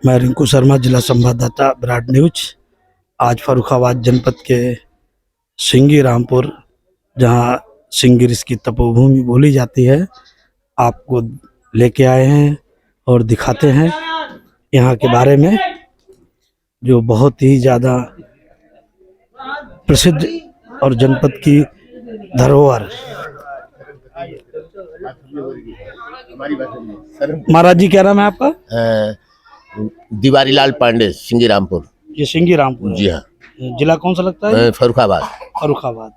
मैं रिंकू शर्मा, जिला संवाददाता विराट न्यूज। आज फर्रुखाबाद जनपद के सिंगी रामपुर, जहां सिंगिरिस की तपोभूमि बोली जाती है, आपको लेके आए हैं और दिखाते हैं यहाँ के बारे में, जो बहुत ही ज़्यादा प्रसिद्ध और जनपद की धरोहर। महाराज जी, क्या नाम है आपका? दिवारी लाल पांडे, सिंगी रामपुर। ये सिंगी रामपुर जी हाँ। जिला कौन सा लगता है? फर्रुखाबाद। फर्रुखाबाद।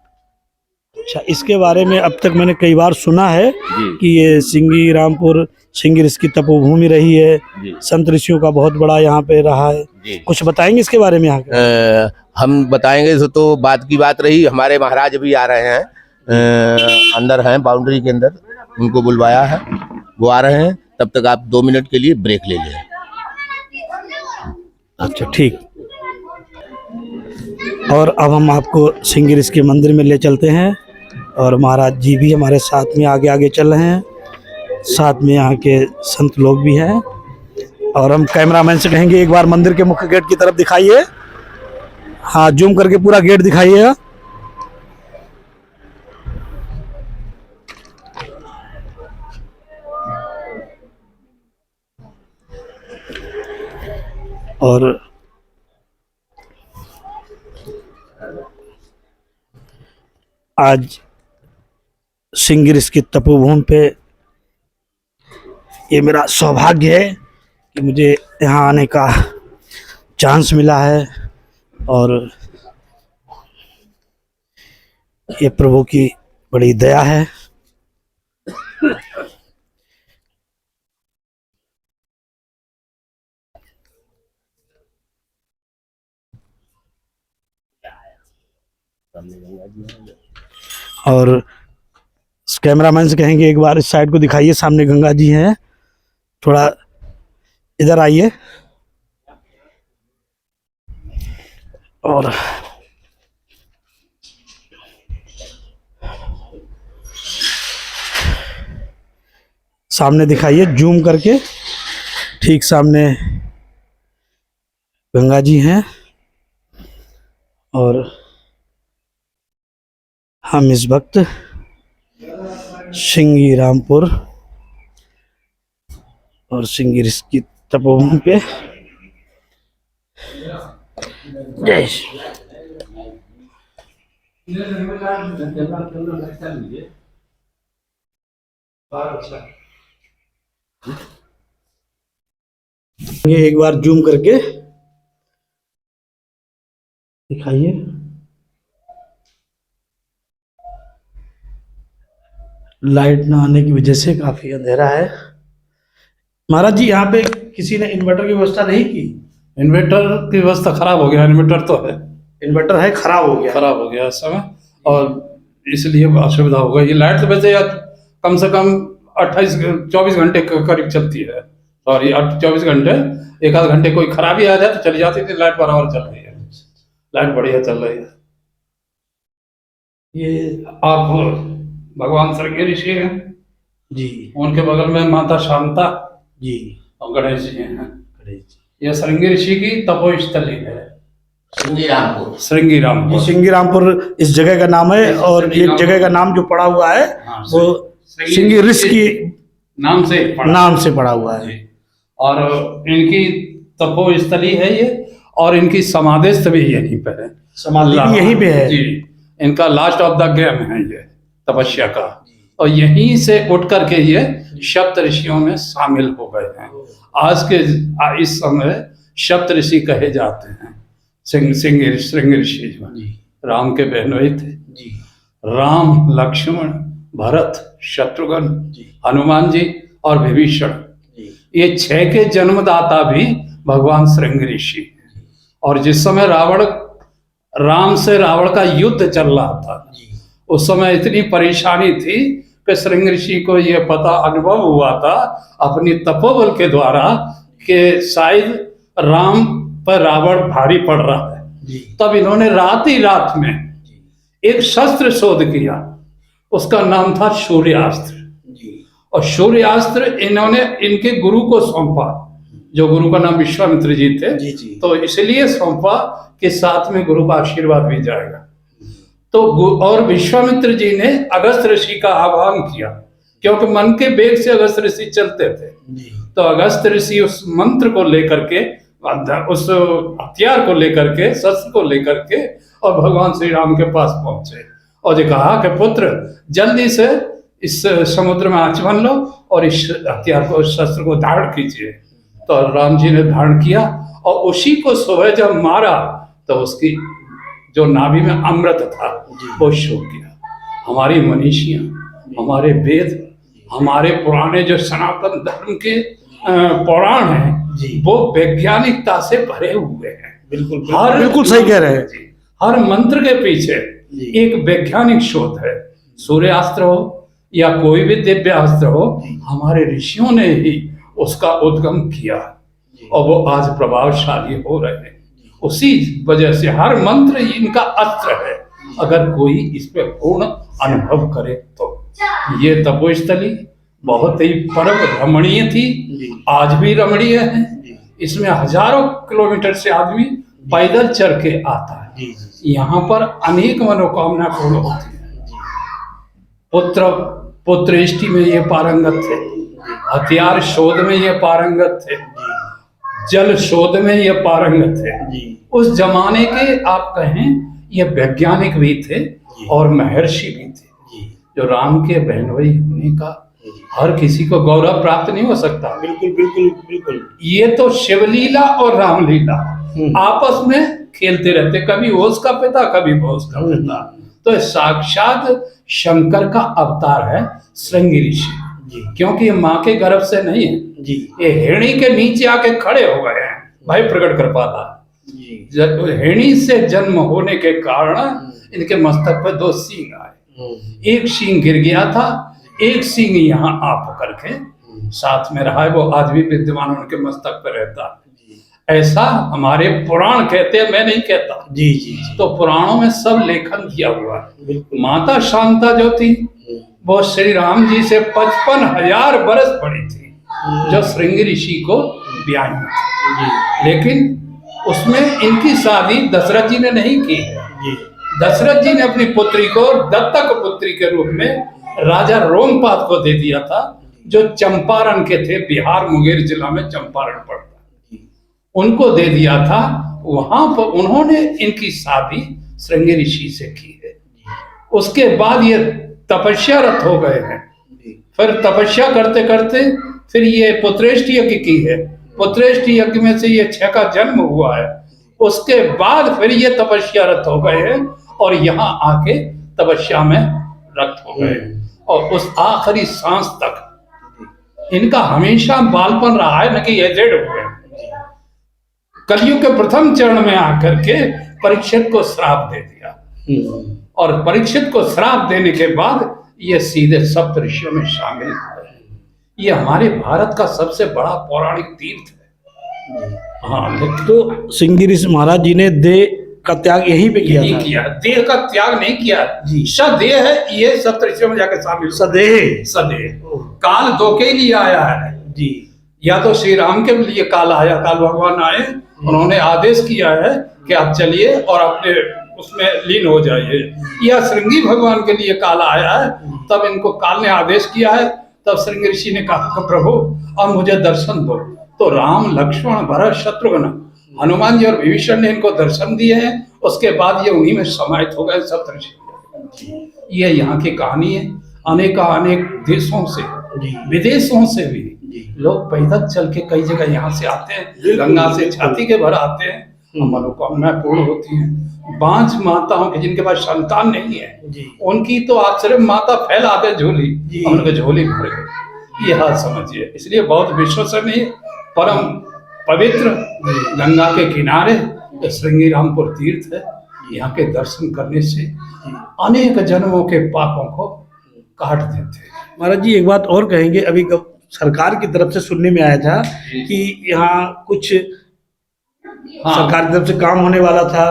अच्छा, इसके बारे में अब तक मैंने कई बार सुना है कि ये सिंगी रामपुर सिंगिरिस की तपोभूमि रही है, संत ऋषियों का बहुत बड़ा यहाँ पे रहा है। कुछ बताएंगे इसके बारे में? यहाँ के हम बताएंगे तो बात की बात रही। हमारे महाराज भी आ रहे हैं, अंदर हैं बाउंड्री के अंदर, उनको बुलवाया है, वो आ रहे हैं। तब तक आप 2 मिनट के लिए ब्रेक ले लें। अच्छा, ठीक। और अब हम आपको सिंगिरिस के मंदिर में ले चलते हैं, और महाराज जी भी हमारे साथ में आगे आगे चल रहे हैं, साथ में यहाँ के संत लोग भी हैं। और हम कैमरामैन से कहेंगे एक बार मंदिर के मुख्य गेट की तरफ दिखाइए। हाँ, जूम करके पूरा गेट दिखाइएगा। और आज सिंगिरिस की तपोभूमि पे ये मेरा सौभाग्य है कि मुझे यहाँ आने का चांस मिला है, और ये प्रभु की बड़ी दया है। और कैमरामैन से कहेंगे एक बार इस साइड को दिखाइए, सामने गंगा जी हैं, थोड़ा इधर आइए। और सामने दिखाइए जूम करके, ठीक सामने गंगा जी हैं। और हम इस वक्त सिंगी रामपुर और सिंगिरिस की तपोभूमि पे जय ये एक बार जूम करके दिखाइए। लाइट ना आने की वजह से काफी अंधेरा है। महाराज जी, यहाँ पे किसी ने इन्वर्टर की व्यवस्था नहीं की? इन्वर्टर की व्यवस्था खराब हो गया। इन्वर्टर तो है, इन्वर्टर है, खराब हो गया इस समय, और इसलिए असुविधा हो गई। ये लाइट तो वैसे कम से कम 24 घंटे करीब चलती है, और ये 24 घंटे, एक आध घंटे कोई खराबी आ जाए तो चली जाती थी। लाइट बराबर चल रही है, लाइट बढ़िया चल रही है। ये आप भगवान श्रृंगी ऋषि हैं जी, उनके बगल में माता शांता जी और गणेश जी हैं। ये श्रृंगी ऋषि की तपोस्थली है, सिंगी रामपुर। श्रृंगी रामपुर। सिंगी रामपुर इस जगह का नाम है, और एक जगह का नाम जो पड़ा हुआ है वो सिंगिरिस की नाम से पड़ा हुआ है। और इनकी तपोस्थली है ये, और इनकी समाधि भी यहीं पर है। समाधि भी यहीं पे है जी। इनका लास्ट ऑफ द गेम है ये तपस्या का, और यहीं से उठ करके ये सप्त ऋषियों में शामिल हो गए हैं। आज के इस समय सप्त ऋषि कहे जाते हैं। श्रृंगी ऋषि राम के बहनोई थे जी। राम, लक्ष्मण, भरत, शत्रुघ्न, हनुमान जी और विभीषण, ये 6 के जन्मदाता भी भगवान श्रृंगी ऋषि। और जिस समय राम से रावण का युद्ध चल रहा था, उस समय इतनी परेशानी थी कि श्रृंगी ऋषि को यह पता अनुभव हुआ था अपनी तपोबल के द्वारा कि शायद राम पर रावण भारी पड़ रहा है। तब इन्होंने रात ही रात में एक शस्त्र शोध किया, उसका नाम था सूर्यास्त्र। और सूर्यास्त्र इन्होंने इनके गुरु को सौंपा जो गुरु का नाम विश्वामित्र जी थे। जी जी। तो इसलिए सौंपा कि साथ में गुरु का आशीर्वाद भी जाएगा। तो और विश्वामित्र जी ने अगस्त ऋषि का आह्वान किया, क्योंकि मन के वेग से अगस्त ऋषि चलते थे। तो अगस्त ऋषि उस मंत्र को लेकर के, उस हथियार को लेकर के, शस्त्र को लेकर के और भगवान श्री राम के पास पहुंचे और जो कहा कि पुत्र जल्दी से इस समुद्र में आचमन लो और इस हथियार को, इस शस्त्र को धारण कीजिए। तो राम जी ने धारण किया और उसी को सुबह जब मारा तो उसकी जो नाभि में अमृत था वो सूख गया। हमारी मनीषियां, हमारे वेद, हमारे पुराने जो सनातन धर्म के पुराण हैं वो वैज्ञानिकता से भरे हुए हैं। बिल्कुल बिल्कुल सही कह रहे हैं। हर मंत्र के पीछे एक वैज्ञानिक शोध है। सूर्यास्त्र हो या कोई भी दिव्य अस्त्र हो, हमारे ऋषियों ने ही उसका उद्गम किया और वो आज प्रभावशाली हो रहे हैं। उसी वजह से हर मंत्र इनका अस्त्र है, अगर कोई इस पे पूर्ण अनुभव करे तो। ये तपोस्थली बहुत ही परम रमणीय थी, आज भी रमणीय है। इसमें हजारों किलोमीटर से आदमी पैदल चल के आता है। यहाँ पर अनेक मनोकामना पूर्ण होती है। पुत्रेष्टि में ये पारंगत थे, हथियार शोध में ये पारंगत थे, जल शोध में ये पारंगत थे। उस जमाने के आप कहें ये वैज्ञानिक भी थे और महर्षि भी थे। जो राम के बहनोई होने का हर किसी को गौरव प्राप्त नहीं हो सकता। बिल्कुल बिल्कुल बिल्कुल। ये तो शिवलीला और रामलीला आपस में खेलते रहते, कभी वो उसका पिता कभी वो उसका पिता। तो साक्षात शंकर का अवतार है श्रृंगी ऋषि, क्योंकि ये माँ के गर्भ से नहीं है जी। ये हिरणी के नीचे आके खड़े हो गए हैं। भाई प्रकट कृपाला हिरणी से जन्म होने के कारण इनके मस्तक पर 2 सींग आए। एक सींग गिर गया था, एक सींग यहाँ आ पकड़ के साथ में रहा है, वो आज भी विद्यमान उनके मस्तक पर रहता है। ऐसा हमारे पुराण कहते हैं, मैं नहीं कहता। जी जी। तो पुराणों में सब लेखन किया हुआ है। माता शांता जो थी वो श्री राम जी से 55,000 बरस बड़ी थी, जो श्रृंगी ऋषि को ब्याही थी। लेकिन उसमें इनकी शादी दशरथ जी ने नहीं की है। दशरथ जी ने अपनी पुत्री को दत्तक पुत्री के रूप में राजा रोमपाद को दे दिया था, जो चंपारण के थे। बिहार मुंगेर जिला में चंपारण पड़ता, उनको दे दिया था। वहां पर उन्होंने इनकी शादी श्रृंगी ऋषि से की है। उसके बाद ये तपस्यारत हो गए हैं। फिर तपस्या करते करते फिर ये पुत्रेष्टि यज्ञ की है। पुत्रेष्टि यज्ञ में से ये 6 का जन्म हुआ है। उसके बाद फिर ये तपस्यारत हो गए हैं और यहाँ आके तपस्या में रत हो गए। और उस आखिरी सांस तक इनका हमेशा बालपन रहा है, न कि एजेड हुए। कलयुग के प्रथम चरण में आकर के परीक्षित को श्राप दे दिया और परीक्षित को श्राप देने के बाद ये सीधे सप्तऋषियों में शामिल हुए हैं। ये हमारे भारत का सबसे बड़ा पौराणिक तीर्थ है। हाँ, तो श्रृंगी ऋषि महाराज जी ने देह का त्याग यहीं पे किया था। किया, देह का त्याग नहीं किया जी। सदेह है, ये सप्तऋषियों में जाकर शामिल। सदेह काल 2 के लिए आया है जी। या तो श्री राम के लिए काल आया, काल भगवान आए, उन्होंने आदेश किया है कि आप चलिए और अपने उसमें लीन हो जाइए। या श्रृंगी भगवान के लिए काल आया है, तब इनको काल ने आदेश किया है। तब श्रृंगी ऋषि ने कहा प्रभु अब मुझे दर्शन दो। तो राम, लक्ष्मण, भरत, शत्रुघ्न, हनुमान जी और विभीषण ने इनको दर्शन दिए हैं। उसके बाद ये उन्हीं में समाहित हो गए सप्तऋषि। ये यहाँ की कहानी है। अनेक देशों से, विदेशों से भी लोग पैदल चल के कई जगह यहाँ से आते हैं। गंगा से छाती के भर आते हैं, मनोकामनाएं पूर्ण होती हैं। 5 माताओं के जिनके पास संतान नहीं है, उनकी तो आप सिर्फ माता फैला दे झोली, उनके झोली भर गई। ये हाल समझिए। इसलिए बहुत विश्वसनीय, परम पवित्र गंगा के किनारे श्रृंगी रामपुर तीर्थ है। यहाँ के दर्शन करने से अनेक जन्मों के पापों को काट देते हैं। महाराज जी एक बात और कहेंगे, अभी सरकार की तरफ से सुनने में आया था कि यहाँ कुछ सरकार की तरफ से काम होने वाला था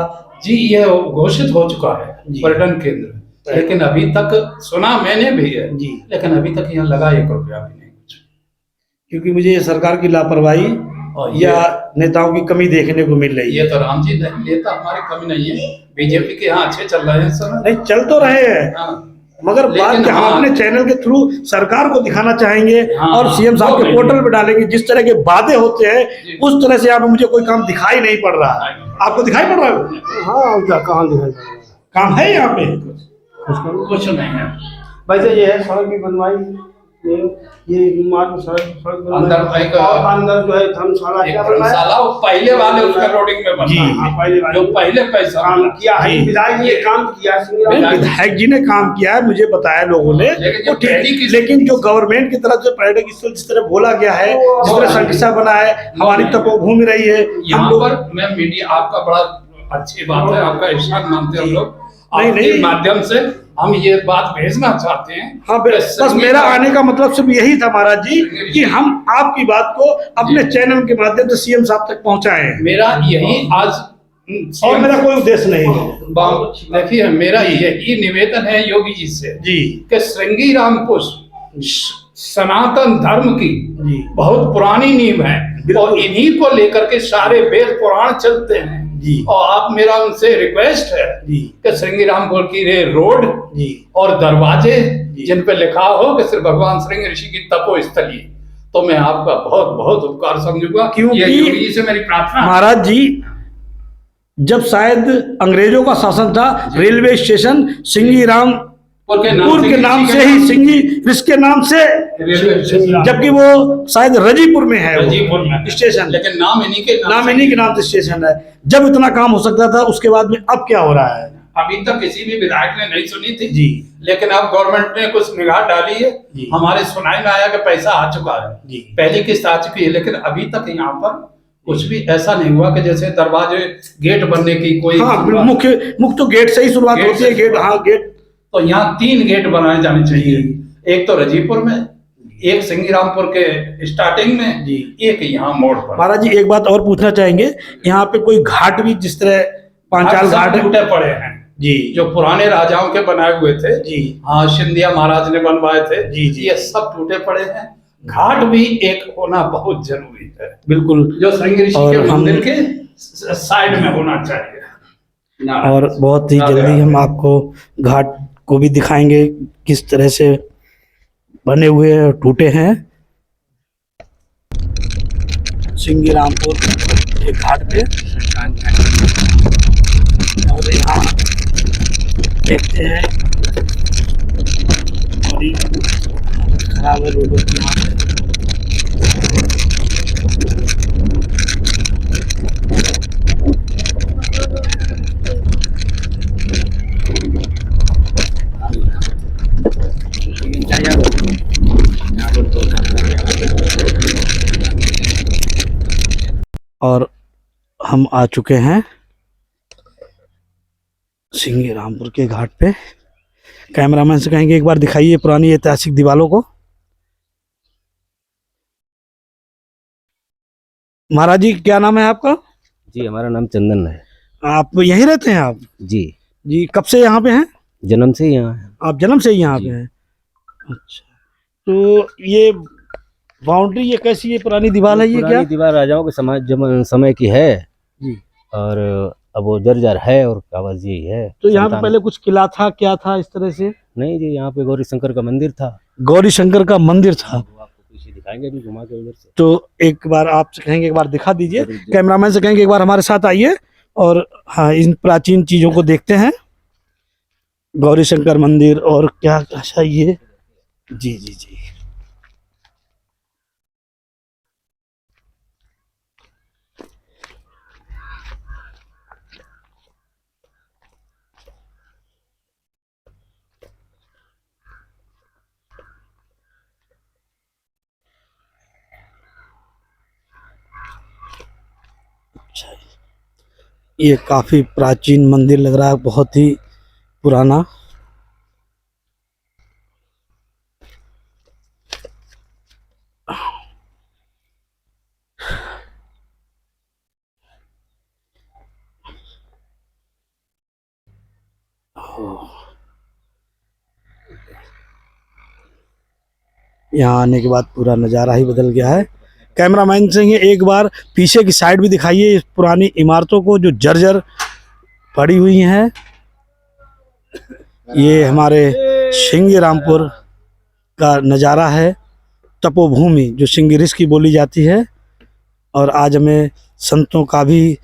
जी। ये घोषित हो चुका है पर्यटन केंद्र, लेकिन अभी तक सुना मैंने भी है जी, लेकिन अभी तक यहाँ लगा 1 रुपया भी नहीं कुछ। क्योंकि मुझे सरकार की लापरवाही और या नेताओं की कमी देखने को मिल रही है? ये तो राम जी नहीं, नेता हमारी कमी नहीं है, बीजेपी के यहाँ अच्छे चल रहे हैं सर। नहीं, चल तो रहे हैं, हाँ, मगर बात लेकिन कि हम हाँ, अपने चैनल के थ्रू सरकार को दिखाना चाहेंगे हाँ, और सीएम साहब वो के नहीं। पोर्टल पे डालेंगे। जिस तरह के वादे होते हैं जी। उस तरह से यहाँ पे मुझे कोई काम दिखाई नहीं पड़ रहा। आपको दिखाई पड़ रहा है? हाँ, क्या कहाँ दिखाई पड़ रहा है? काम है यहाँ पे? कुछ नहीं है। वैसे ये है, सड़क भी बनवाई, ये मार्ग सड़क बनवाई। अंदर एक और अंदर जो है धर्मशाला एक क्या बनवाया? धर्मशाला वो पहले वाले उसका रोडिंग में बना। जी, हाँ, पहले वाले जो पहले पैसा काम किया है, जी। विधायक ने काम किया है, सिंगराम नहीं, ने। विधायक जी ने काम किया है, मुझे बताया लोगों ने। लेकिन जो वो ठीक है, पहली की- लेकिन जो गवर्नमेंट की तरफ से पर्यटक स्थल जिस तरह बोला गया है, जिस तरह संख्या बना है, हमारी तपोभूमि रही है, हम यहाँ लोग पर मैं मीडिया आपका बड़ा अच्छी बात है, आपका एहसान मानते हैं हम लोग। नहीं, आपके नहीं। माध्यम से हम ये बात भेजना चाहते हैं। हाँ, बस मेरा आने का मतलब सिर्फ यही था महाराज जी कि हम आपकी बात को अपने चैनल के माध्यम से सीएम साहब तक पहुंचाएं, मेरा यही आज और मेरा कोई उद्देश्य नहीं है। देखिए, मेरा यही निवेदन है योगी जी से जी कि श्रृंगी रामपुर सनातन धर्म की जी बहुत पुरानी नींव है और इन्हीं को लेकर के सारे वेद पुराण चलते हैं। जी और आप, मेरा उनसे रिक्वेस्ट है जी कि श्रृंगी रामपुर की रोड जी और दरवाजे जी। जिन पे लिखा हो कि श्री भगवान श्रृंग ऋषि की तपोस्थली, तो मैं आपका बहुत बहुत उपकार समझूंगा। क्योंकि ये योगी जी से मेरी प्रार्थना है। महाराज जी, जब शायद अंग्रेजों का शासन था, रेलवे स्टेशन सिंगी रामपुर के नाम से ही सिंगी इसके नाम से, रेलवे स्टेशन जबकि वो शायद रजीपुर में है, वो रजीपुर में स्टेशन, लेकिन नाम इन्हीं के नाम इन्हीं के नाम से स्टेशन है। जब इतना काम हो सकता था, उसके बाद में अब क्या हो रहा है? अभी तक किसी भी विधायक ने नहीं सुनी थी जी लेकिन अब गवर्नमेंट ने कुछ निगाह डाली है। जी। हमारे सुनाई में आया कि पैसा आ चुका है, जी पहली किस्त आ चुकी है, लेकिन अभी तक यहाँ पर कुछ भी ऐसा नहीं हुआ कि जैसे दरवाजे गेट बनने की कोई हाँ, शुरुआत। मुख्य तो गेट से ही शुरुआत गेट होती है। से गेट, हाँ गेट। तो यहाँ 3 गेट बनाए जाने चाहिए, एक तो रजीपुर में, एक सिंगीरामपुर के स्टार्टिंग में, जी। एक यहाँ मोड़ पर। महाराज जी, एक बात और पूछना चाहेंगे, यहाँ पे कोई घाट भी, जिस तरह पांचाल सब घाट टूटे पड़े हैं जी जो पुराने राजाओं के बनाए हुए थे। जी हाँ, सिंधिया महाराज ने बनवाए थे। जी, जी। ये सब टूटे पड़े हैं। घाट भी एक होना बहुत जरूरी है, बिल्कुल। जो श्रृंगी ऋषि और के हम- मंदिर के साइड में होना चाहिए। और बहुत ही जल्दी हम आपको घाट को भी दिखाएंगे किस तरह से बने हुए और टूटे हैं। सिंगी रामपुर के घाट पे, और यहाँ देखते हैं बड़ी खराब है रोडों की यहाँ पे। और हम आ चुके हैं सिंगी रामपुर के घाट पे। कैमरामैन से कहेंगे एक बार दिखाइए पुरानी ऐतिहासिक दीवारों को। महाराज जी, क्या नाम है आपका? जी, हमारा नाम चंदन है। आप यहीं रहते हैं आप? जी, जी, कब से यहाँ पे हैं? जन्म से ही यहाँ है। आप जन्म से ही यहाँ जी। पे हैं? अच्छा, तो ये बाउंड्री, ये कैसी, ये पुरानी दीवार है ये क्या? पुरानी दीवार राजाओं के समय की है जी। और अब वो जर्जर है और कागज यही है। तो यहाँ पे संतान- पहले कुछ किला था, क्या था इस तरह से? नहीं जी, यहाँ पे गौरी शंकर का मंदिर था। गौरी शंकर का मंदिर था। वो आपको पीछे दिखाएंगे अभी घुमा के उधर से। तो एक बार आपसे कहेंगे, एक बार दिखा दीजिए। जरूर, जरूर। कैमरामैन से कहेंगे एक बार हमारे साथ आइए और हाँ, इन प्राचीन चीजों को देखते हैं। गौरी शंकर मंदिर और क्या, अच्छा ये, जी जी जी। अच्छा, ये काफी प्राचीन मंदिर लग रहा है, बहुत ही पुराना। यहाँ आने के बाद पूरा नज़ारा ही बदल गया है। कैमरामैन से एक बार पीछे की साइड भी दिखाइए इस पुरानी इमारतों को जो जर्जर पड़ी हुई हैं। ये हमारे सिंगी रामपुर का नज़ारा है, तपोभूमि जो सिंगिरिस की बोली जाती है। और आज हमें संतों का भी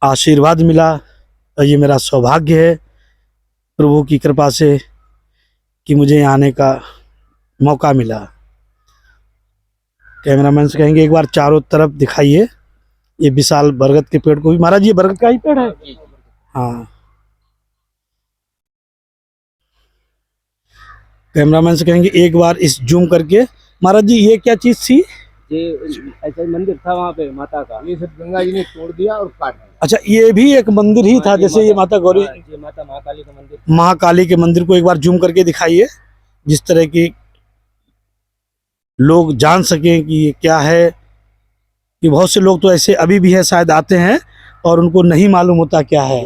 आशीर्वाद मिला और ये मेरा सौभाग्य है प्रभु की कृपा से कि मुझे यहाँ आने का मौका मिला। कैमरामैन से कहेंगे एक बार चारों तरफ दिखाइए ये विशाल बरगद के पेड़ को भी। महाराज ये बरगद का ही पेड़ है? हाँ। कैमरामैन से कहेंगे एक बार इस जूम करके। महाराज जी ये क्या चीज थी? ये ऐसा ही मंदिर था वहाँ पे माता का। ये सब गंगा जी ने तोड़ दिया और काट दिया। अच्छा ये भी एक मंदिर ही था जैसे ये माता गौरी? ये माता महाकाली का मंदिर। महाकाली के मंदिर को एक बार जूम करके दिखाइए जिस तरह की लोग जान सकें कि ये क्या है। कि बहुत से लोग तो ऐसे अभी भी है शायद आते हैं और उनको नहीं मालूम होता क्या है।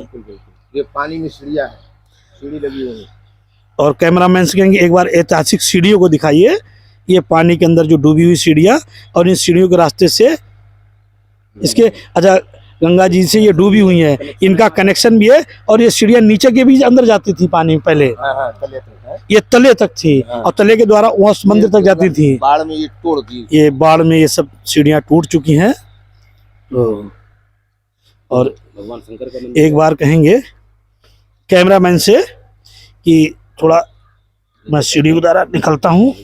ये पानी में सीढ़ियाँ है, सीढ़ी लगी हुई है। और कैमरामैन से कहेंगे एक बार ऐतिहासिक सीढ़ियों को दिखाइए। ये पानी के अंदर जो डूबी हुई सीढ़ियाँ और इन सीढ़ियों के रास्ते से इसके अच्छा गंगा जी से ये डूबी हुई हैं, इनका कनेक्शन भी है। और ये सीढ़ियाँ नीचे के भी अंदर जाती थी पानी में पहले। तले तक है। ये तले तक थी और तले के द्वारा वहाँ उस मंदिर तक जाती थी। बाढ़ में ये तोड़ दी। ये बाढ़ में ये सब सीढ़ियाँ टूट चुकी हैं। और भगवान शंकर का मंदिर। एक बार कहेंगे कैमरामैन से कि थोड़ा मैं सीढ़ी के द्वारा निकलता हूँ।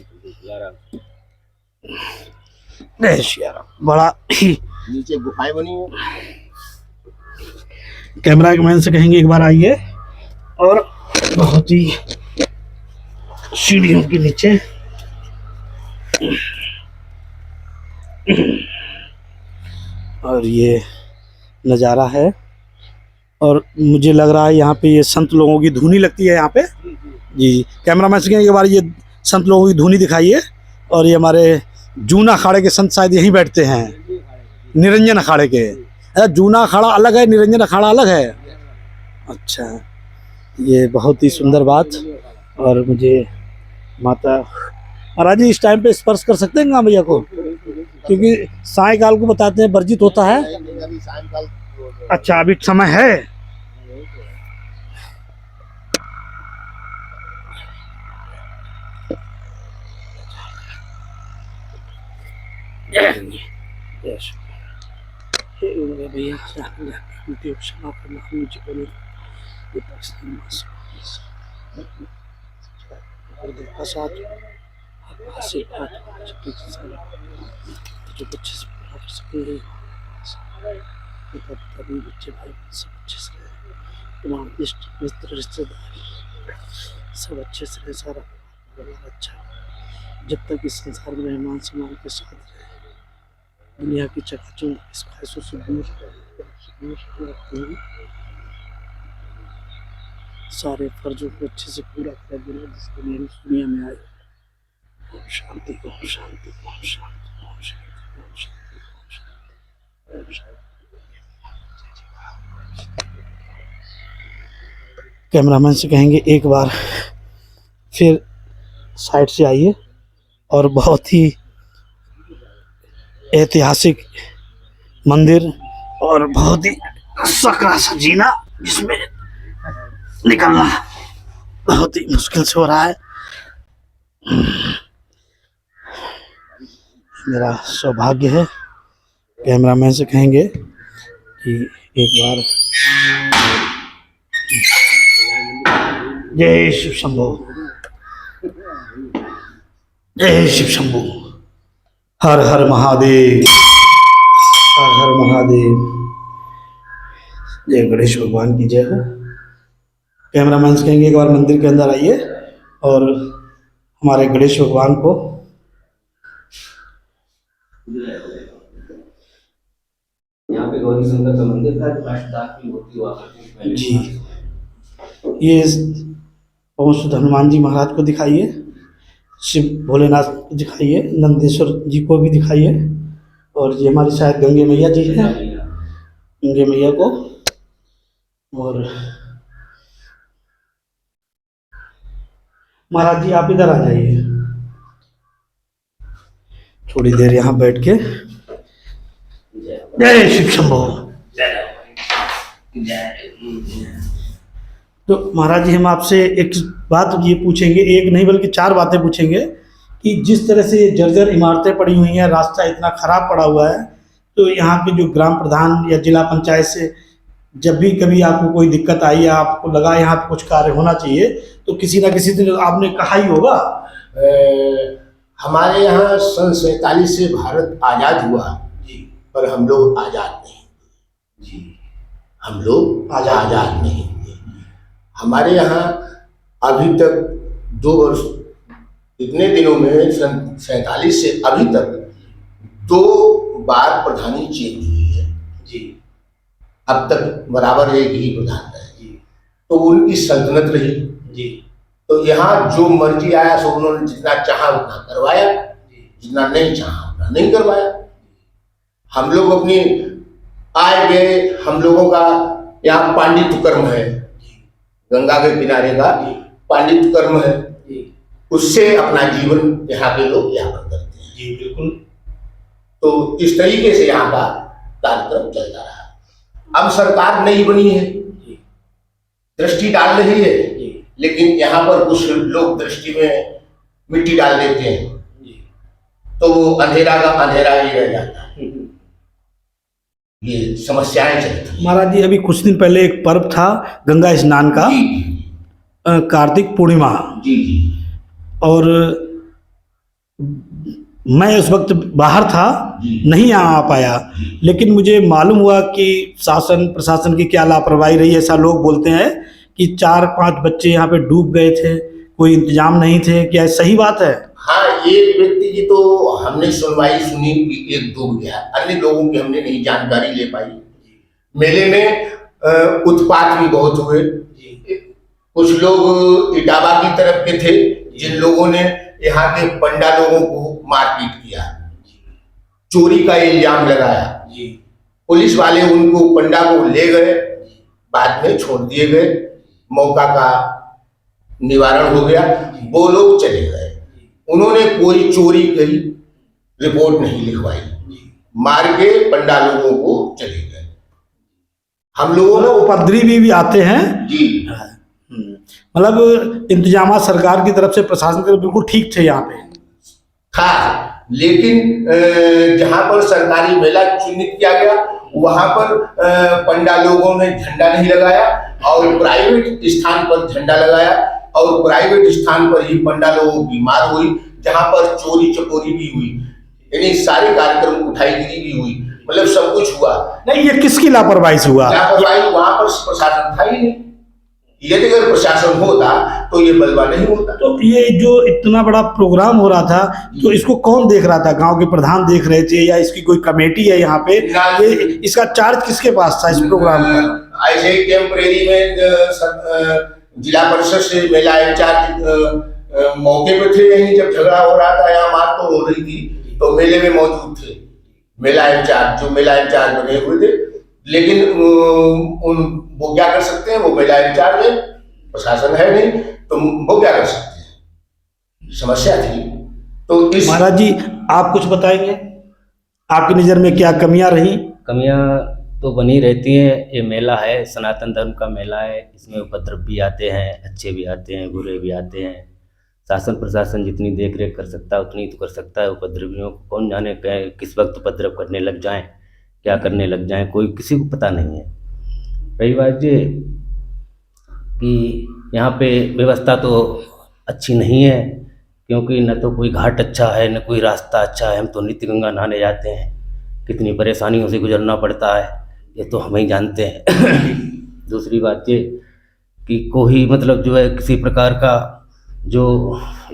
बड़ा ही नीचे गुफाएं बनी है। कैमरामैन से कहेंगे एक बार आइए और बहुत ही सीढ़ियों के नीचे और ये नज़ारा है। और मुझे लग रहा है यहाँ पे ये संत लोगों की धुनी लगती है यहाँ पे। जी कैमरामैन से कहेंगे एक बार ये संत लोगों की धुनी दिखाइए। और ये हमारे जूना अखाड़े के संत शायद यहीं बैठते हैं, निरंजन अखाड़े के। अरे जूना अखाड़ा अलग है, निरंजन अखाड़ा अलग है। अच्छा ये बहुत ही सुंदर बात। और मुझे माता महाराज जी इस टाइम पे स्पर्श कर सकते हैं भैया को? क्योंकि सायकाल को बताते हैं वर्जित होता है। अभी सायंकाल अच्छा अभी समय है। भैया जो बच्चे से पूरा कर सके तभी बच्चे भाई सब अच्छे से रहे, तमाम इष्ट मित्र रिश्तेदार सब अच्छे से रहे, सारा परिवार अच्छा। जब तक इस संसार में मेहमान सम्मान के साथ रहे, दुनिया की चकाचौंध इस ख्वाहिशों से दूर रखते हुए सारे फर्जों को अच्छे से पूरा कर देना जिसके लिए इस दुनिया में आए। ओम शांति ओम शांति ओम शांति ओम शांति ओम शांति ओम शांति। कैमरामैन से कहेंगे एक बार फिर साइड से आइए और बहुत ही ऐतिहासिक मंदिर और बहुत ही सकरा सा जीना जिसमें निकलना बहुत ही मुश्किल से हो रहा है। मेरा सौभाग्य है। कैमरामैन से कहेंगे कि एक बार जय शिव शंभो, जय शिव शंभो, हर हर महादेव, हर हर महादेव, जय गणेश भगवान की जय हो। कैमरामैन से कहेंगे एक बार मंदिर के अंदर आइए और हमारे गणेश भगवान को यहाँ पे गौरी शंकर का मंदिर था, काष्ठदार की मूर्ति हुआ करती थी पहले। जी ये पवन सुध हनुमान जी महाराज को दिखाइए, शिव भोलेनाथ को दिखाइए, नंदेश्वर जी को भी दिखाइए। और ये हमारी शायद गंगे मैया जी है, गंगे मैया को। और महाराज जी आप इधर आ जाइए, थोड़ी देर यहाँ बैठ के जय शिव शंभो। तो महाराज जी हम आपसे एक बात ये पूछेंगे, एक नहीं बल्कि 4 बातें पूछेंगे कि जिस तरह से ये जर्जर इमारतें पड़ी हुई हैं, रास्ता इतना खराब पड़ा हुआ है, तो यहाँ के जो ग्राम प्रधान या जिला पंचायत से जब भी कभी आपको कोई दिक्कत आई या आपको लगा यहाँ पे कुछ कार्य होना चाहिए, तो किसी ना किसी दिन आपने कहा ही होगा। हमारे यहाँ सन 47 से भारत आजाद हुआ जी, पर हम लोग आजाद नहीं जी, हम लोग आजाद नहीं हुए। हमारे यहाँ अभी तक 2 वर्ष इतने दिनों में सन 47 से अभी तक 2 बार प्रधानी चेंज हुई है जी। अब तक बराबर एक ही प्रधान है जी, तो उनकी सल्तनत रही जी। तो यहाँ जो मर्जी आया सो उन्होंने जितना चाहा उतना करवाया, जितना नहीं चाहा उतना नहीं करवाया। हम लोग अपनी आए गए, हम लोगों का यहाँ पांडित्य कर्म है, गंगा के किनारे का पांडित्य कर्म है, उससे अपना जीवन यहाँ के लोग यापन करते हैं जी। बिल्कुल। तो इस तरीके से यहाँ का कार्यक्रम चलता रहा। अब सरकार नई बनी है, दृष्टि डाल रही है, लेकिन यहाँ पर कुछ लोग दृष्टि में मिट्टी डाल देते हैं, तो वो अंधेरा का अंधेरा ही रह जाता है। ये समस्याएं चलती हैं। महाराज जी अभी कुछ दिन पहले एक पर्व था गंगा स्नान का, कार्तिक पूर्णिमा जी, और मैं उस वक्त बाहर था, नहीं आ पाया, लेकिन मुझे मालूम हुआ कि शासन प्रशासन की क्या लापरवाही रही। ऐसा लोग बोलते हैं कि 4-5 बच्चे यहाँ पे डूब गए थे, कोई इंतजाम नहीं थे, क्या सही बात है? हाँ, एक व्यक्ति की तो हमने सुनवाई सुनी कि एक डूब गया, अन्य लोगों की हमने नहीं जानकारी ले पाई। मेले में उत्पात भी बहुत हुए। कुछ लोग इटावा की तरफ के थे, जिन लोगों ने यहाँ के पंडा लोगों को मारपीट किया, चोरी का इल्जाम लगाया। पुलिस वाले उनको पंडा को ले गए, बाद में छोड़ दिए गए, मौका का निवारण हो गया, वो लोग चले गए। उन्होंने कोई चोरी की रिपोर्ट नहीं लिखवाई, मार के पंडा लोगों को चले गए। हम लोगों को उपद्रवी भी आते हैं जी, मतलब इंतजाम सरकार की तरफ से, प्रशासन की तरफ बिल्कुल ठीक थे यहाँ पे था, लेकिन जहां पर सरकारी मेला चिन्हित किया गया वहां पर पंडा लोगों ने झंडा नहीं लगाया और प्राइवेट स्थान पर झंडा लगाया, और प्राइवेट स्थान पर ही पंडा लोगों बीमार हुई, जहां पर चोरी चकोरी भी हुई, यानी सारे कार्यक्रम उठाईगिरी भी हुई, मतलब सब कुछ हुआ। नहीं, ये किसकी लापरवाही से हुआ? लापरवाही वहां पर प्रशासन था ही नहीं। यदि अगर प्रशासन होता तो ये बलवा नहीं होता। तो ये जो इतना बड़ा प्रोग्राम हो रहा था, तो इसको कौन देख रहा था? गांव के प्रधान देख रहे थे या इसकी कोई कमेटी है यहाँ पे? ये इसका चार्ज किसके पास था इस प्रोग्राम का? ऐसे ही टेम्परेरी में जिला परिषद से मेला इंचार्ज मौके पे थे, यहीं जब झगड़ा हो रहा था, यहाँ मार तो हो रही थी, तो मेले में मौजूद थे मेला इंचार्ज, जो मेला इंचार्ज बने हुए थे। लेकिन वो क्या कर सकते हैं, वो मेला इंचार्ज है, प्रशासन है नहीं, तो वो क्या कर सकते हैं, समस्या थी। तो इस महाराज जी आप कुछ बताएंगे, आपकी नज़र में क्या कमियां रही? कमियां तो बनी रहती हैं। ये मेला है, सनातन धर्म का मेला है, इसमें उपद्रव भी आते हैं, अच्छे भी आते हैं, बुरे भी आते हैं। शासन प्रशासन जितनी देख रेख कर सकता है उतनी तो कर सकता है। उपद्रवियों को कौन जाने किस वक्त उपद्रव करने लग जाएं, क्या करने लग जाएं, कोई किसी को पता नहीं है। रही बात ये कि यहाँ पे व्यवस्था तो अच्छी नहीं है, क्योंकि न तो कोई घाट अच्छा है, न कोई रास्ता अच्छा है। हम तो नित्य गंगा नहाने जाते हैं, कितनी परेशानियों से गुजरना पड़ता है, ये तो हम ही जानते हैं। दूसरी बात ये कि कोई मतलब जो है किसी प्रकार का जो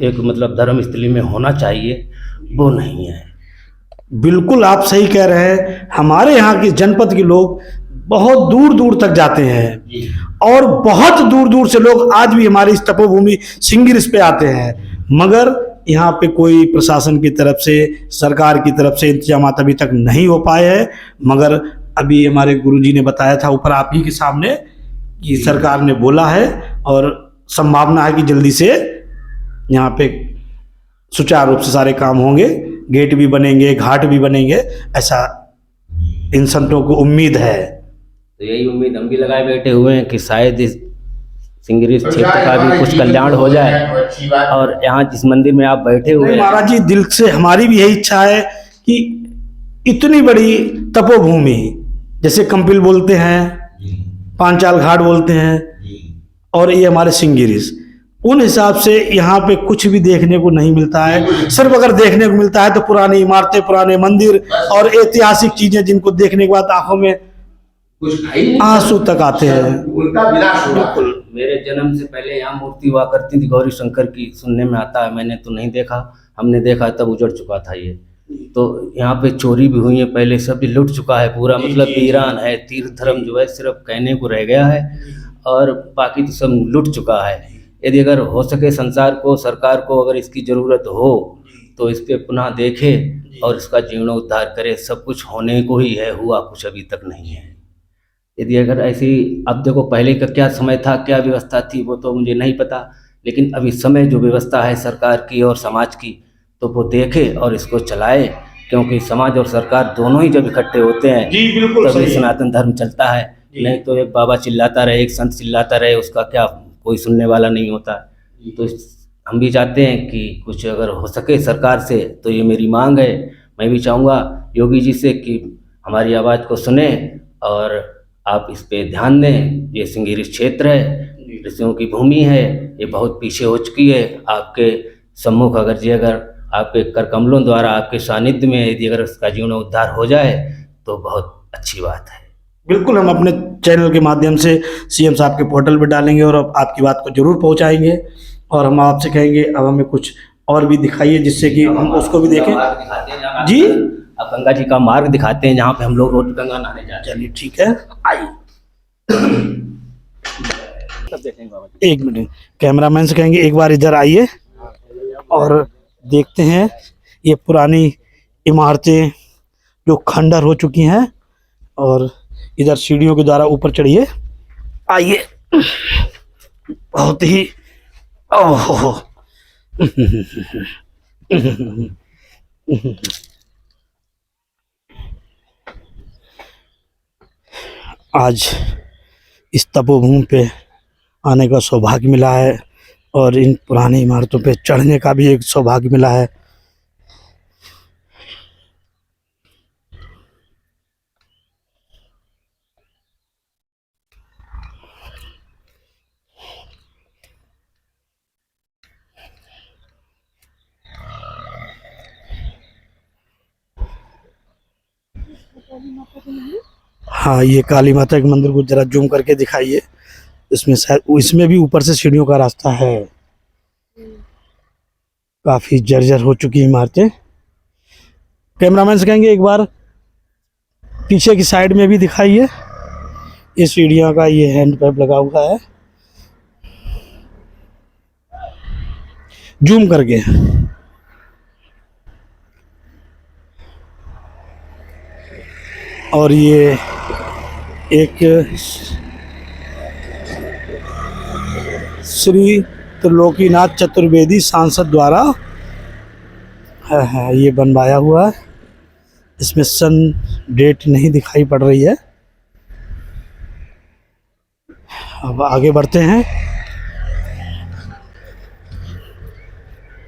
एक मतलब धर्मस्थली में होना चाहिए वो नहीं है। बिल्कुल आप सही कह रहे हैं। हमारे यहाँ के जनपद के लोग बहुत दूर दूर तक जाते हैं और बहुत दूर दूर से लोग आज भी हमारी इस तपोभूमि सिंगिरिस पे आते हैं, मगर यहाँ पे कोई प्रशासन की तरफ से, सरकार की तरफ से इंतजाम अभी तक नहीं हो पाए हैं। मगर अभी हमारे गुरुजी ने बताया था ऊपर आप ही के सामने कि सरकार ने बोला है और संभावना है कि जल्दी से यहाँ पे सुचारू रूप से सारे काम होंगे, गेट भी बनेंगे, घाट भी बनेंगे, ऐसा इन संतों को उम्मीद है। तो यही उम्मीद हम भी लगाए बैठे हुए हैं कि शायद इस सिंगरीज क्षेत्र का भी कुछ कल्याण हो जाए। और यहाँ जिस मंदिर में आप बैठे हुए हैं महाराज जी, दिल से हमारी भी यही इच्छा है कि इतनी बड़ी तपोभूमि, जैसे कंपिल बोलते हैं, पांचाल घाट बोलते हैं, और ये हमारे सिंगीरीज, उन हिसाब से यहाँ पे कुछ भी देखने को नहीं मिलता है। सिर्फ अगर देखने को मिलता है तो पुरानी इमारतें, पुराने मंदिर और ऐतिहासिक चीजें, जिनको देखने के बाद आंखों में आंसू तक आते हैं। उनका विनाश हुआ। मेरे जन्म से पहले यहाँ मूर्ति हुआ करती थी गौरी शंकर की, सुनने में आता है, मैंने तो नहीं देखा, हमने देखा तब उजड़ चुका था ये। तो यहाँ पे चोरी भी हुई है पहले, सब लुट चुका है पूरा, मतलब वीरान है। तीर्थ धर्म जो है सिर्फ कहने को रह गया है और बाकी तो सब लुट चुका है। यदि अगर हो सके संसार को, सरकार को अगर इसकी ज़रूरत हो तो इस पर पुनः देखे और इसका जीर्णोद्धार करे। सब कुछ होने को ही है, हुआ कुछ अभी तक नहीं है। यदि अगर ऐसी, अब देखो पहले का क्या समय था, क्या व्यवस्था थी, वो तो मुझे नहीं पता, लेकिन अभी समय जो व्यवस्था है सरकार की और समाज की, तो वो देखे और इसको चलाए, क्योंकि समाज और सरकार दोनों ही जब इकट्ठे होते हैं तभी सनातन धर्म चलता है। नहीं तो एक बाबा चिल्लाता रहे, एक संत चिल्लाता रहे, उसका क्या कोई सुनने वाला नहीं होता। तो हम भी चाहते हैं कि कुछ अगर हो सके सरकार से, तो ये मेरी मांग है। मैं भी चाहूँगा योगी जी से कि हमारी आवाज़ को सुने और आप इस पे ध्यान दें। ये सिंगीरी क्षेत्र है, ऋषियों की भूमि है, ये बहुत पीछे हो चुकी है। आपके सम्मुख अगर आपके कर कमलों द्वारा, आपके सानिध्य में यदि अगर उसका जीर्णोद्धार हो जाए तो बहुत अच्छी बात है। बिल्कुल, हम अपने चैनल के माध्यम से सीएम साहब के पोर्टल पर डालेंगे और आपकी बात को जरूर पहुंचाएंगे। और हम आपसे कहेंगे अब हमें कुछ और भी दिखाइए, जिससे कि हम उसको भी देखें। जी, अब गंगा जी का मार्ग दिखाते हैं जहाँ पे हम लोग रोज गंगा नहाने जाते हैं। चलिए ठीक है, आइए। एक मिनट, कैमरामैन से कहेंगे एक बार इधर आइए और देखते हैं ये पुरानी इमारतें जो खंडर हो चुकी हैं। और इधर सीढ़ियों के द्वारा ऊपर चढ़िए, आइए। बहुत ही ओहो आज इस तपोभूमि पे आने का सौभाग्य मिला है और इन पुरानी इमारतों पे चढ़ने का भी एक सौभाग्य मिला है। हाँ, ये काली माता के मंदिर को जरा जूम करके दिखाइए। इसमें शायद, इसमें भी ऊपर से सीढ़ियों का रास्ता है। काफी जर्जर हो चुकी इमारतें। कैमरामैन से कहेंगे एक बार पीछे की साइड में भी दिखाइए। ये सीढ़ियों का ये हैंड पैप लगा हुआ है, जूम करके। और ये एक श्री त्रिलोकीनाथ चतुर्वेदी सांसद द्वारा है ये बनवाया हुआ है। इसमें सन डेट नहीं दिखाई पड़ रही है। अब आगे बढ़ते हैं,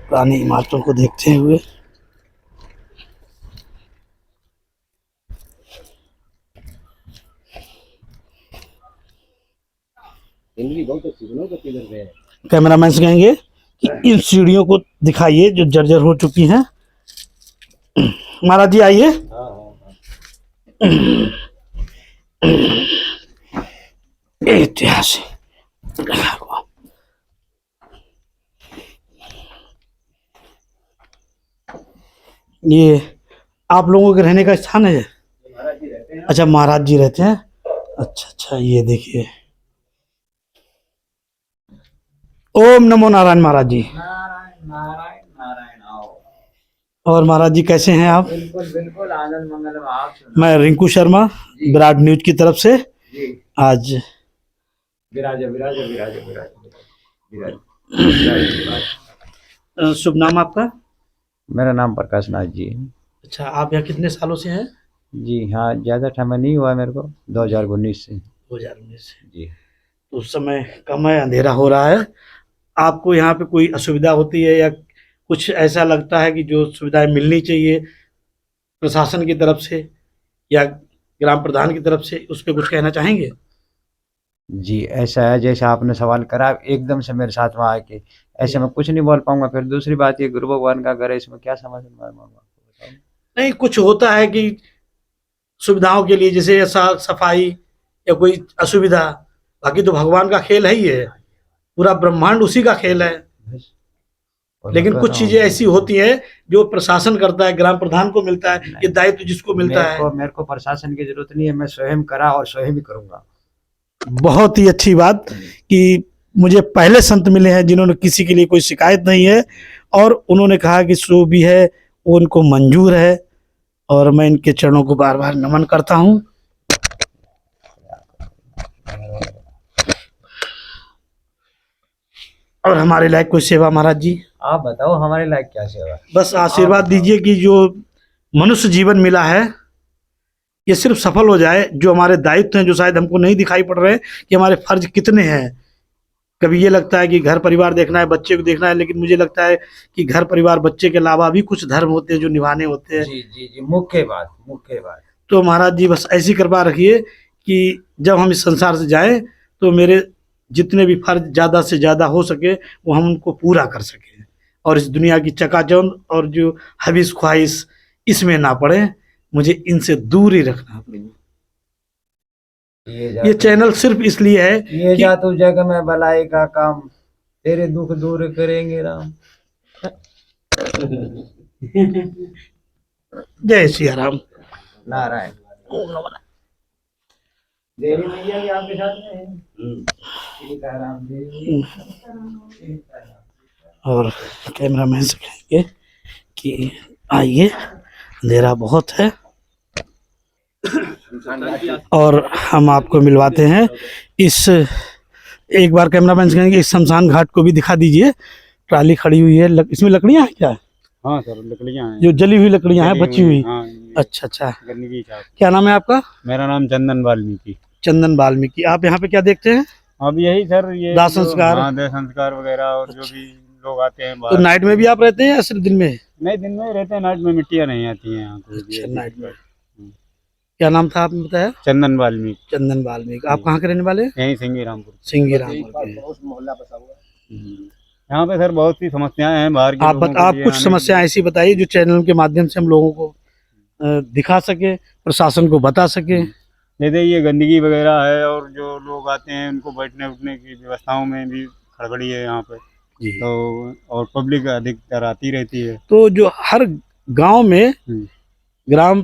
पुरानी इमारतों को देखते हुए। कैमरामैन से कहेंगे कि इन सीढ़ियों को दिखाइए जो जर्जर हो चुकी हैं। महाराज जी आइए। ऐतिहासिक ये आप लोगों के रहने का स्थान है? अच्छा, महाराज जी रहते हैं। अच्छा अच्छा, ये देखिए। ओम नमो नारायण महाराज जी। नारायण नारायण नारायण। आओ। और महाराज जी कैसे हैं आप? बिल्कुल बिल्कुल आनंद मंगल। आप मैं रिंकू शर्मा, विराट न्यूज की तरफ से। जी। आज विराज विराज विराज विराज विराज। शुभ नाम आपका? मेरा नाम प्रकाश नाथ जी है। अच्छा, आप यहाँ कितने सालों से हैं? जी हाँ, ज़्यादा समय नहीं हुआ मेरे को, 2019 से। 2019 से। जी। तो उस समय कम है, अंधेरा हो रहा है। आपको यहाँ पे कोई असुविधा होती है या कुछ ऐसा लगता है कि जो सुविधाएं मिलनी चाहिए प्रशासन की तरफ से या ग्राम प्रधान की तरफ से, उस पर कुछ कहना चाहेंगे? जी, ऐसा है जैसा आपने सवाल करा एकदम से मेरे साथ में आके, ऐसे मैं कुछ नहीं बोल पाऊँगा। फिर दूसरी बात ये गुरु भगवान का घर है, इसमें क्या समझ में आएगा? नहीं, कुछ होता है कि सुविधाओं के लिए, जैसे ऐसा सफाई या कोई असुविधा, बाकी तो भगवान का खेल है ही है, पूरा ब्रह्मांड उसी का खेल है। लेकिन कुछ चीजें ऐसी होती हैं जो प्रशासन करता है, ग्राम प्रधान को मिलता है, ये दायित्व जिसको मिलता है। मेरे को प्रशासन की जरूरत नहीं है, मैं स्वयं करा और स्वयं ही करूँगा। बहुत ही अच्छी बात कि मुझे पहले संत मिले हैं जिन्होंने किसी के लिए कोई शिकायत नहीं है और उन्होंने कहा कि जो भी है वो उनको मंजूर है, और मैं इनके चरणों को बार बार नमन करता हूँ। और हमारे लायक कोई सेवा महाराज जी? आप बताओ हमारे लायक क्या सेवा? बस आशीर्वाद दीजिए कि जो मनुष्य जीवन मिला है ये सिर्फ सफल हो जाए। जो हमारे दायित्व हैं जो शायद हमको नहीं दिखाई पड़ रहे हैं कि हमारे फर्ज कितने हैं। कभी ये लगता है कि घर परिवार देखना है, बच्चे को देखना है, लेकिन मुझे लगता है कि घर परिवार बच्चे के अलावा भी कुछ धर्म होते हैं जो निभाने होते हैं। जी जी जी, मुख्य बात। तो महाराज जी बस ऐसी कृपा रखिए कि जब हम इस संसार से जाएं तो मेरे जितने भी फर्ज ज़्यादा से ज़्यादा हो सके वो हम उनको पूरा कर सकें, और इस दुनिया की चकाचौंध और जो हवीस ख्वाहिश इसमें ना पड़े, मुझे इनसे दूर ही रखना प्रभु। ये चैनल सिर्फ इसलिए है ये जा तू जग में भलाई का काम, तेरे दुख दूर करेंगे राम। जय सिया राम। नारायण। देवी मैया भी आपके साथ में है। सीताराम देवी। और कैमरामैन से कहेंगे कि आइए, अंधेरा बहुत है और हम आपको मिलवाते हैं इस, एक बार कैमरामैन से कहेंगे इस शमशान घाट को भी दिखा दीजिए। ट्राली खड़ी हुई है, इसमें लकड़ियां हैं क्या? हाँ सर, लकड़ियाँ हैं, जो जली हुई लकड़ियां हैं, बची हुई। हाँ, अच्छा अच्छा। गंदगी का। क्या नाम है आपका? मेरा नाम चंदन वाल्मीकि। चंदन वाल्मीकि। आप यहाँ पे क्या देखते हैं? अब यही सर, ये दाह संस्कार। हाँ, दाह संस्कार वगैरह, और जो भी लोग आते हैं तो बाहर। नाइट में भी आप रहते हैं या सिर्फ दिन में? नहीं, दिन में रहते हैं, नाइट में मिट्टियाँ नहीं आती हैं यहाँ कोई भी। अच्छा, नाइट में। क्या नाम था आपने बताया? चंदन वाल्मीकि। चंदन वाल्मीकि। आप कहाँ के रहने वाले? यहीं सिंगी रामपुर। सिंगी रामपुर के। यहाँ पे सर बहुत सी समस्याएं हैं बाहर के लोगों के आप लिए कुछ आने समस्याएं ऐसी बताइए जो चैनल के माध्यम से हम लोगों को दिखा सके, प्रशासन को बता सके। जैसे ये गंदगी वगैरह है, और जो लोग आते हैं उनको बैठने उठने की व्यवस्थाओं में भी खड़बड़ी है यहाँ पे। तो और पब्लिक अधिकतर आती रहती है। तो जो हर गांव में ग्राम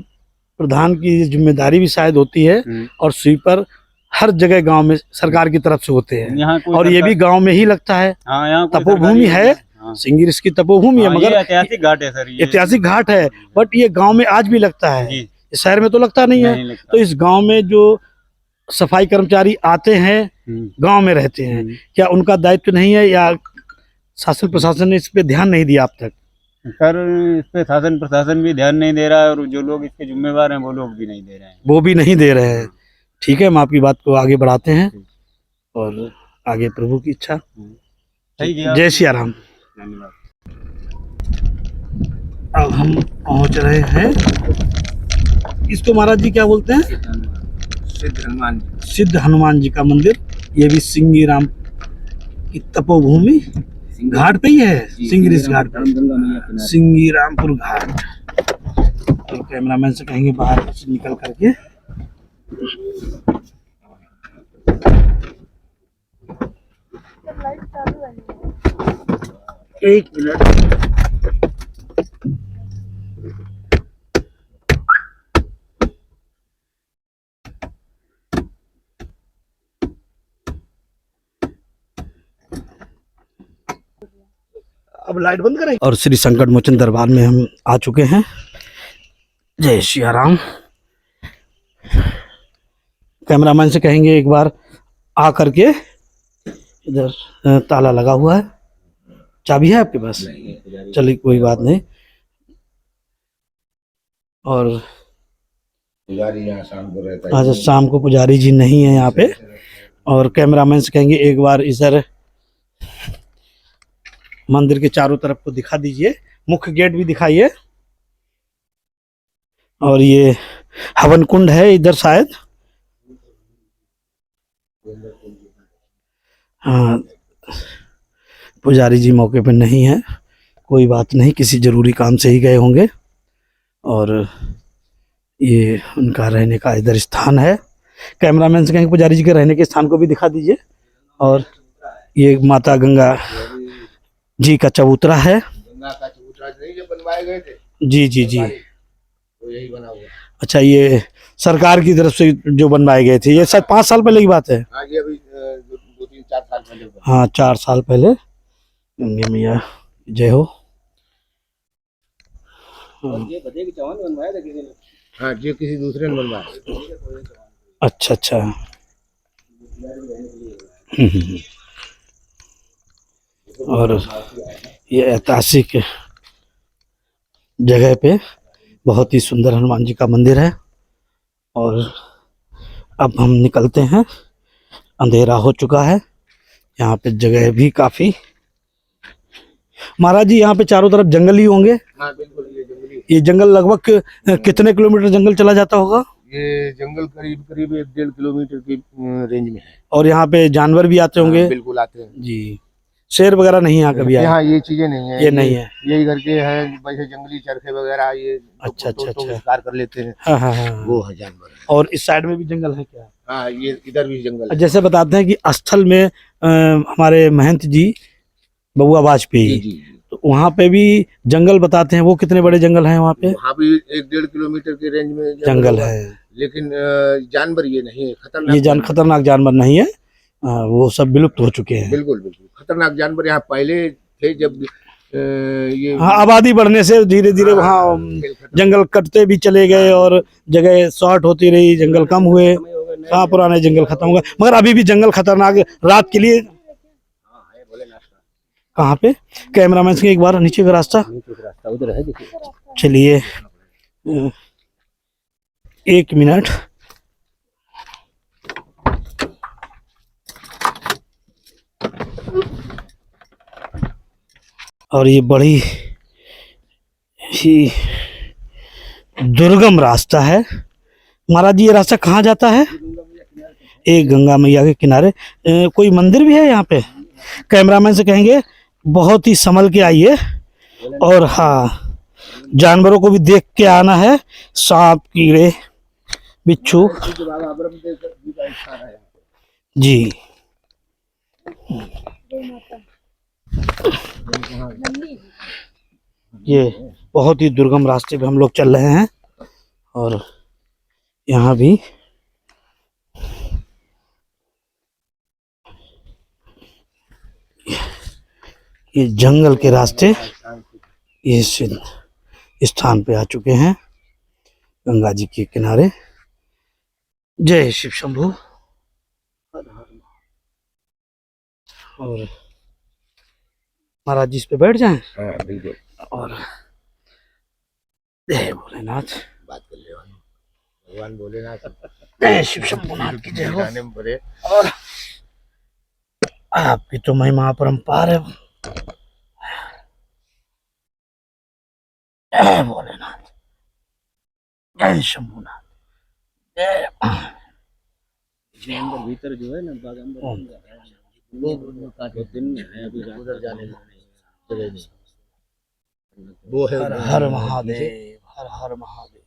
प्रधान की जिम्मेदारी भी शायद होती है, और स्वीपर हर जगह गांव में सरकार की तरफ से होते हैं, यहाँ और ये भी गांव में ही लगता है। हाँ, यहाँ तपोभूमि है, सिंगी इसकी तपोभूमि है, मगर ऐतिहासिक घाट है सर, ये ऐतिहासिक घाट है, बट ये गांव में आज भी लगता है, शहर में तो लगता नहीं है। तो इस गांव में जो सफाई कर्मचारी आते हैं, गांव में रहते हैं, क्या उनका दायित्व नहीं है या शासन प्रशासन ने इस पे ध्यान नहीं दिया अब तक? सर, इस पे शासन प्रशासन भी ध्यान नहीं दे रहा है, और जो लोग इसके जिम्मेवार हैं वो लोग भी नहीं दे रहे हैं। वो भी नहीं दे रहे हैं। ठीक है, हम आपकी बात को आगे बढ़ाते हैं और आगे प्रभु की इच्छा। जय सिया राम। धन्यवाद। अब हम पहुंच रहे हैं, इसको महाराज जी क्या बोलते हैं? सिद्ध हनुमान जी का मंदिर। ये भी सिंगी राम की तपोभूमि घाट पे ही है, सिंगी घाट पे, सिंगी रामपुर घाट। तो कैमरामैन से कहेंगे बाहर से निकल करके। एक मिनट। अब लाइट बंद करें। और श्री संकट मोचन दरबार में हम आ चुके हैं। जय सिया राम। कैमरामैन से कहेंगे एक बार आ करके, इधर ताला लगा हुआ है, चाबी है आपके पास? चलिए कोई बात नहीं। और पुजारी यहाँ शाम को रहता है। अच्छा, शाम को पुजारी जी नहीं है यहाँ पे। और कैमरामैन से कहेंगे एक बार इधर मंदिर के चारों तरफ को दिखा दीजिए, मुख्य गेट भी दिखाइए। और ये हवन कुंड है इधर शायद। हाँ, पुजारी जी मौके पर नहीं है, कोई बात नहीं, किसी जरूरी काम से ही गए होंगे। और ये उनका रहने का इधर स्थान है। कैमरामैन से कहेंगे पुजारी जी के रहने के स्थान को भी दिखा दीजिए। और ये माता गंगा जी का चबूतरा है। गंगा का चबूतरा नहीं जो बनवाए गए थे, जी जी जी। तो यही बना हुआ। अच्छा, ये सरकार की तरफ से जो बनवाए गए थे, ये शायद 5 साल पहले की बात है। हाँ, ये अभी 2-3-4 साल पहले बना। हाँ, 4 साल पहले। गंगे मैया जय हो। ये बधे की चौहान बनवाया था किसी ने। हाँ, ये किसी दूसरे ने बनवाया। अच्छा अच्छा। और ये ऐतिहासिक जगह पे बहुत ही सुंदर हनुमान जी का मंदिर है। और अब हम निकलते हैं, अंधेरा हो चुका है। यहाँ पे जगह भी काफी। महाराज जी, यहाँ पे चारों तरफ जंगल ही होंगे। हाँ बिल्कुल, ये जंगली। ये जंगल लगभग कितने किलोमीटर जंगल चला जाता होगा? ये जंगल करीब करीब 1-1.5 किलोमीटर की रेंज में है। और यहाँ पे जानवर भी आते होंगे? हाँ, बिल्कुल आते हैं जी। शेर वगैरह नहीं यहाँ कभी आए? यहाँ ये चीजें नहीं है। ये नहीं है। ये इधर के हैं वैसे जंगली चरखे वगैरह, ये अच्छा, अच्छा, तो अच्छा। शिकार कर लेते हैं। हाँ हाँ हाँ। वो है जानवर। और इस साइड में भी जंगल है क्या? हाँ, ये इधर भी जंगल है। जैसे बताते हैं कि स्थल में हमारे महंत जी बबुआ जी वाजपेयी, जी। तो वहाँ पे भी जंगल बताते हैं। वो कितने बड़े जंगल हैं वहाँ पे? वहाँ भी 1-1.5 किलोमीटर की रेंज में जंगल होगा। है। लेकिन जानवर ये नहीं है, खतरनाक। ये खतरनाक जानवर नहीं है। वो सब विलुप्त हो चुके हैं। बिल्कुल बिल्कुल खतरनाक जानवर यहाँ पहले थे जब ये। हाँ, आबादी बढ़ने से धीरे धीरे वहाँ जंगल कटते भी चले गए और जगह शॉर्ट होती रही, जंगल कम हुए। हाँ, पुराने जंगल खत्म हो गए, मगर अभी भी जंगल खतरनाक रात के लिए। कहाँ पे? कैमरामैन से एक बार नीचे का रास्ता उधर है, देखिए। चलिए, 1 मिनट। और ये बड़ी ही दुर्गम रास्ता है। महाराज जी, ये रास्ता कहाँ जाता है? एक गंगा मैया के किनारे। कोई मंदिर भी है यहाँ पे? कैमरामैन से कहेंगे बहुत ही संभल के आइए। और हाँ, जानवरों को भी देख के आना है, सांप कीड़े बिच्छू। जी। ये बहुत ही दुर्गम रास्ते पे हम लोग चल रहे हैं। और यहाँ भी ये जंगल के रास्ते इस स्थान पे आ चुके हैं, गंगा जी के किनारे। जय शिव शंभू। और महाराज जी इस पे बैठ जाएं। हाँ बिल्कुल। और जय भोलेनाथ। बात कर ले भगवान भोलेनाथ। जय शिव शंभूनाथ की जय हो। जाने में बड़े। और आपकी तो महिमा अपरंपार है। जय भोलेनाथ, जय शंभूनाथ, जय। अंदर भीतर जो है ना बागंबर वो दिन में है, अभी उधर जाने में जगह नहीं। वो है हर हर महादेव, हर हर महादेव।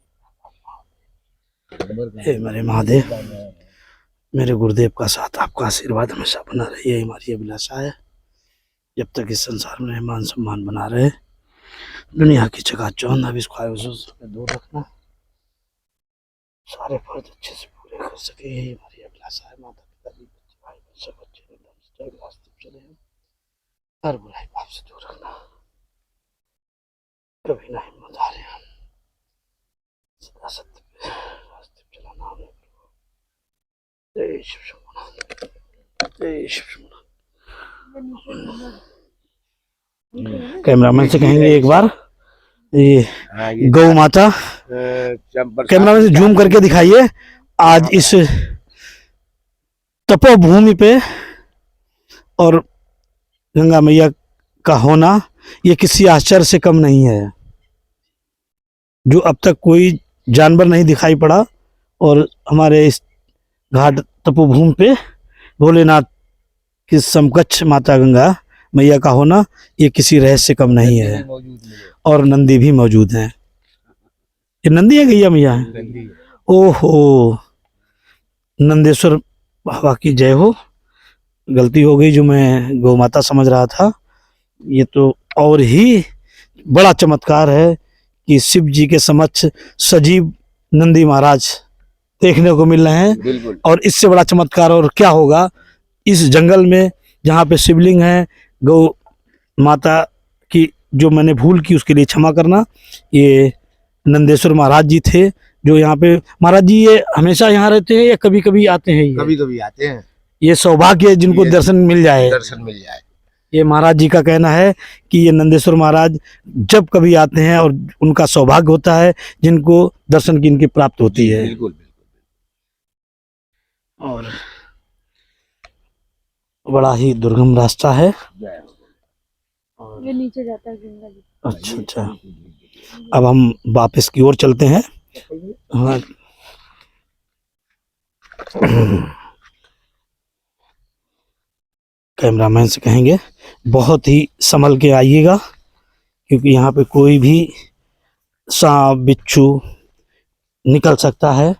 हे मेरे महादेव, मेरे गुरुदेव का साथ आपका आशीर्वाद हमेशा बना रहे, यही हमारी अभिलाषा है। जब तक इस संसार में मान सम्मान बना रहे, दुनिया की चकाचौंध अब इस ख्वाहिशों से दूर रखना, सारे फर्ज अच्छे से पूरे कर सके, यही हमारी अभिलाषा है। माता पिता जी, बच्चे भाई सब अच्छे रास्ते चले हैं, हर बुराई पाप से दूर रखना, कभी ना हिम्मत हारे, सदा सत्य पे रास्ते पे चलाना हमें। जय शिव शंभूनाथ, जय शिव शंभूनाथ। कैमरामैन से कहेंगे एक बार ये गौ माता, कैमरा में से जूम करके दिखाइए। आज इस तपोभूमि पे और गंगा मैया का होना ये किसी आश्चर्य से कम नहीं है। जो अब तक कोई जानवर नहीं दिखाई पड़ा और हमारे इस घाट तपोभूमि पे भोलेनाथ की समकक्ष माता गंगा मैया का होना ये किसी रहस्य से कम नहीं है। और नंदी भी मौजूद हैं। ये नंदी है गैया मैया है? ओहो, नंदेश्वर बाबा की जय हो। गलती हो गई, जो मैं गौ माता समझ रहा था। ये तो और ही बड़ा चमत्कार है कि शिव जी के समक्ष सजीव नंदी महाराज देखने को मिल रहे हैं। और इससे बड़ा चमत्कार और क्या होगा इस जंगल में, जहाँ पे शिवलिंग है। गौ माता की जो मैंने भूल की उसके लिए क्षमा करना। ये नंदेश्वर महाराज जी थे जो यहाँ पे। महाराज जी ये हमेशा यहाँ रहते हैं या कभी कभी आते हैं? कभी कभी आते हैं। ये सौभाग्य है जिनको दर्शन मिल जाए। ये महाराज जी का कहना है कि ये नंदेश्वर महाराज जब कभी आते हैं और उनका सौभाग्य होता है, जिनको दर्शन की इनकी प्राप्त होती है। बिल्कुल। और बड़ा ही दुर्गम रास्ता है। ये नीचे जाता है गंगा जी। अच्छा, अब हम वापस की ओर चलते हैं। हाँ। कैमरामैन से कहेंगे बहुत ही संभल के आइएगा, क्योंकि यहाँ पे कोई भी सांप बिच्छू निकल सकता है।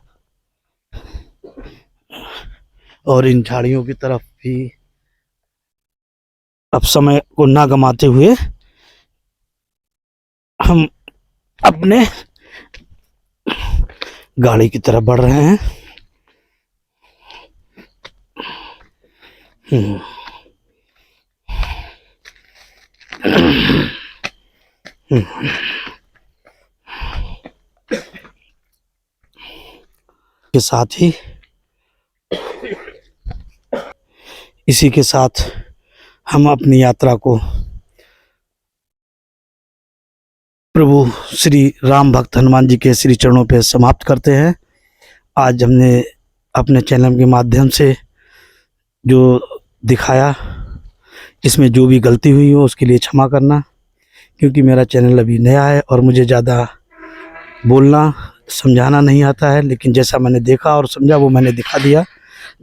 और इन झाड़ियों की तरफ भी अब समय को ना गमाते हुए हम अपने गाड़ी की तरफ बढ़ रहे हैं। के साथ ही इसी के साथ हम अपनी यात्रा को प्रभु श्री राम भक्त हनुमान जी के श्री चरणों पे समाप्त करते हैं। आज हमने अपने चैनल के माध्यम से जो दिखाया, इसमें जो भी गलती हुई हो उसके लिए क्षमा करना, क्योंकि मेरा चैनल अभी नया है और मुझे ज़्यादा बोलना समझाना नहीं आता है। लेकिन जैसा मैंने देखा और समझा वो मैंने दिखा दिया।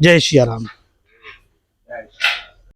जय श्री राम।